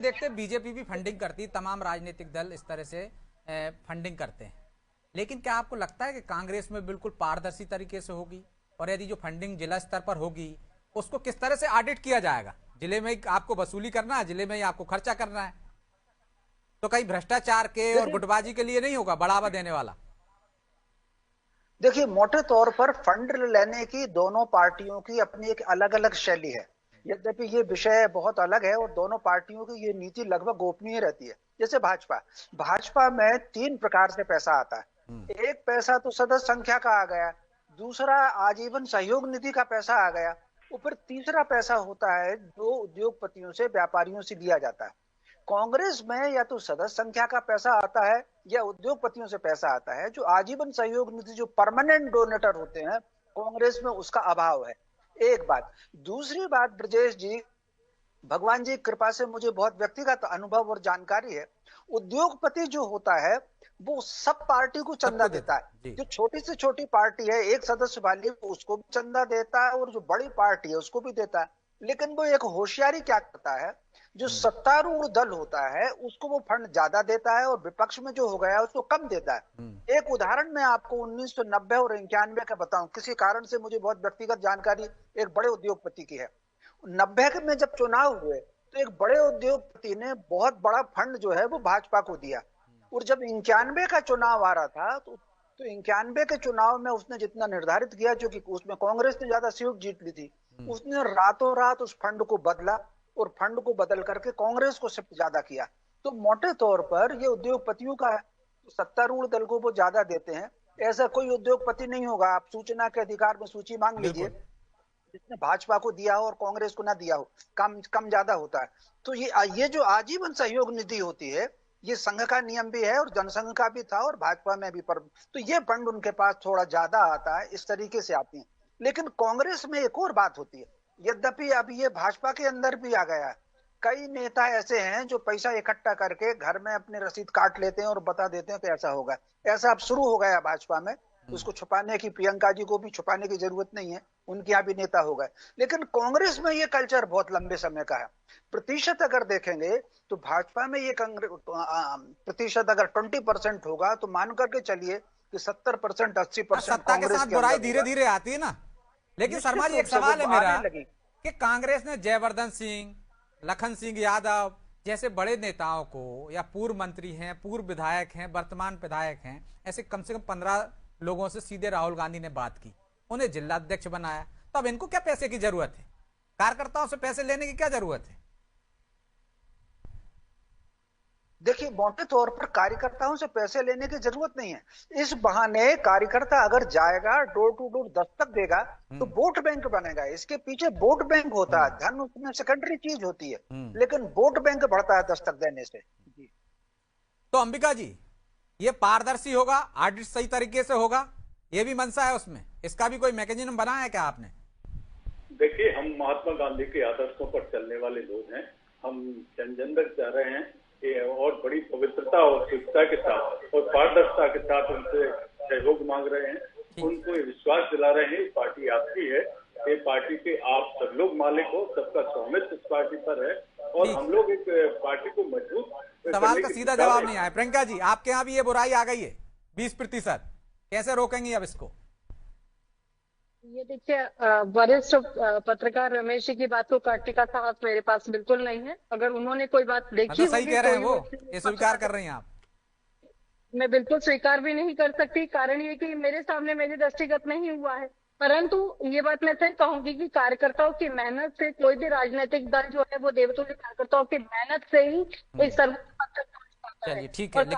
देखते बीजेपी भी फंडिंग करती, तमाम राजनीतिक दल इस तरह से फंडिंग करते हैं, लेकिन क्या आपको लगता है कि कांग्रेस में बिल्कुल पारदर्शी तरीके से होगी? और यदि जो फंडिंग जिला स्तर पर होगी उसको किस तरह से ऑडिट किया जाएगा? जिले में ही आपको वसूली करना है, जिले में ही आपको खर्चा करना है, तो कहीं भ्रष्टाचार के और देखिए गुटबाजी के लिए नहीं होगा बढ़ावा देने वाला? देखिए मोटे तौर पर फंड लेने की दोनों पार्टियों की अपनी एक अलग अलग शैली है। यद्यपि ये विषय बहुत अलग है और दोनों पार्टियों की ये नीति लगभग गोपनीय रहती है। जैसे भाजपा भाजपा में तीन प्रकार से पैसा आता है। एक पैसा तो सदस्य संख्या का आ गया, दूसरा आजीवन सहयोग निधि का पैसा आ गया, और फिर तीसरा पैसा होता है जो उद्योगपतियों से व्यापारियों से लिया जाता है। कांग्रेस में या तो सदस्य संख्या का पैसा आता है या उद्योगपतियों से पैसा आता है। जो आजीवन सहयोग निधि जो परमानेंट डोनेटर होते हैं, कांग्रेस में उसका अभाव है। एक बात। दूसरी बात ब्रजेश जी, भगवान जी की कृपा से मुझे बहुत व्यक्तिगत अनुभव और जानकारी है। उद्योगपति जो होता है वो सब पार्टी को चंदा सबको देता देता है। है जी। जो छोटी से छोटी पार्टी है, एक सदस्य वाली, उसको भी चंदा देता है, और जो बड़ी पार्टी है उसको भी देता है। लेकिन वो एक होशियारी क्या करता है, जो सत्तारूढ़ दल होता है उसको वो फंड ज्यादा देता है और विपक्ष में जो हो गया उसको कम देता है। एक उदाहरण मैं आपको 1990 और 91 का बताऊं, किसी कारण से मुझे बहुत व्यक्तिगत जानकारी एक बड़े उद्योगपति की है। 90 के में जब चुनाव हुए तो एक बड़े उद्योगपति ने बहुत बड़ा फंड जो है वो भाजपा को दिया। और जब 91 का चुनाव आ रहा था तो 91 के चुनाव में उसने जितना निर्धारित किया, जो कि उसमें कांग्रेस ने ज्यादा सीट जीत ली थी, उसने रातों रात उस फंड को बदला और फंड को बदल करके कांग्रेस को शिफ्ट ज्यादा किया। तो मोटे तौर पर ये उद्योगपतियों का है। तो सत्तारूढ़ दल को वो ज्यादा देते हैं। ऐसा कोई उद्योगपति नहीं होगा, आप सूचना के अधिकार में सूची मांग लीजिए, बिल्कुल। जिसने भाजपा को दिया हो और कांग्रेस को ना दिया हो, कम कम ज्यादा होता है। तो ये जो आजीवन सहयोग निधि होती है, ये संघ का नियम भी है और जनसंघ का भी था और भाजपा में भी, पर तो ये फंड उनके पास थोड़ा ज्यादा आता है, इस तरीके से आती है। लेकिन कांग्रेस में एक और बात होती है। यद्यपि अब ये भाजपा के अंदर भी आ गया है। कई नेता ऐसे हैं जो पैसा इकट्ठा करके घर में अपने रसीद काट लेते हैं और बता देते हैं कि ऐसा होगा। ऐसा अब शुरू हो गया भाजपा में। उसको छुपाने की, प्रियंका जी को भी छुपाने की जरूरत नहीं है, उनके यहाँ भी नेता हो गए। लेकिन कांग्रेस में ये कल्चर बहुत लंबे समय का है। प्रतिशत अगर देखेंगे तो भाजपा में ये प्रतिशत अगर 20% होगा तो मान करके चलिए कि 70% अस्सी हाँ, परसेंट सत्ता के कांग्रेस साथ के बुराई अंदर धीरे होगा। धीरे आती है ना। लेकिन शर्मा निश्चित जी, रूप एक से वो सवाल है मेरा आने लगी। कि कांग्रेस ने जयवर्धन सिंह, लखन सिंह यादव जैसे बड़े नेताओं को, या पूर्व मंत्री हैं, पूर्व विधायक हैं, वर्तमान विधायक हैं, ऐसे कम से कम 15 लोगों से सीधे राहुल गांधी ने बात की, उन्हें जिलाध्यक्ष बनाया। तो अब इनको क्या पैसे की जरूरत है? कार्यकर्ताओं से पैसे लेने की क्या जरूरत है? देखिए मोटे तौर पर कार्यकर्ताओं से पैसे लेने की जरूरत नहीं है। इस बहाने कार्यकर्ता अगर जाएगा, डोर टू डोर दस्तक देगा, तो हम्म। वोट बैंक बनेगा। इसके पीछे वोट बैंक होता है, हम्म। धन उसमें सेकेंडरी चीज होती है। हम्म। लेकिन वोट बैंक बढ़ता है दस्तक देने से जी। तो अंबिका जी, ये पारदर्शी होगा, ऑडिट सही तरीके से होगा, ये भी मंशा है उसमें? इसका भी कोई मैकेनिज्म बनाया है क्या आपने? देखिए, हम महात्मा गांधी के आदर्शों पर चलने वाले लोग हैं। हम जन जन तक जा रहे हैं और बड़ी पवित्रता और शुद्धता के साथ और पारदर्शिता के साथ उनसे सहयोग मांग रहे हैं। उनको ये विश्वास दिला रहे हैं पार्टी आपकी है, ये पार्टी के आप सब लोग मालिक हो, सबका स्वामित्व इस पार्टी पर है और ठीक। हम लोग एक पार्टी को मजबूत सवाल करने का की सीधा दिशा जवाब में। नहीं आया। प्रियंका जी, आपके यहां भी ये बुराई आ गई है 20%, कैसे रोकेंगे अब इसको? ये देखिए, वरिष्ठ पत्रकार रमेश जी की बात को काटने का साहस मेरे पास बिल्कुल नहीं है। अगर उन्होंने कोई बात देखी मतलब सही होगी कह रहे तो हैं ही वो, वो इसलिए ये स्वीकार पत्रकार, कर रही हैं आप? मैं बिल्कुल स्वीकार भी नहीं कर सकती। कारण ये कि मेरे सामने मेरे दृष्टिगत नहीं हुआ है। परंतु ये बात मैं फिर कहूंगी कि कार्यकर्ताओं की मेहनत से कोई भी राजनीतिक दल जो है वो देवतुल्य कार्यकर्ताओं की मेहनत से ही इस सर्वोच्च पद तक पहुंच पाता है। चलिए ठीक है। और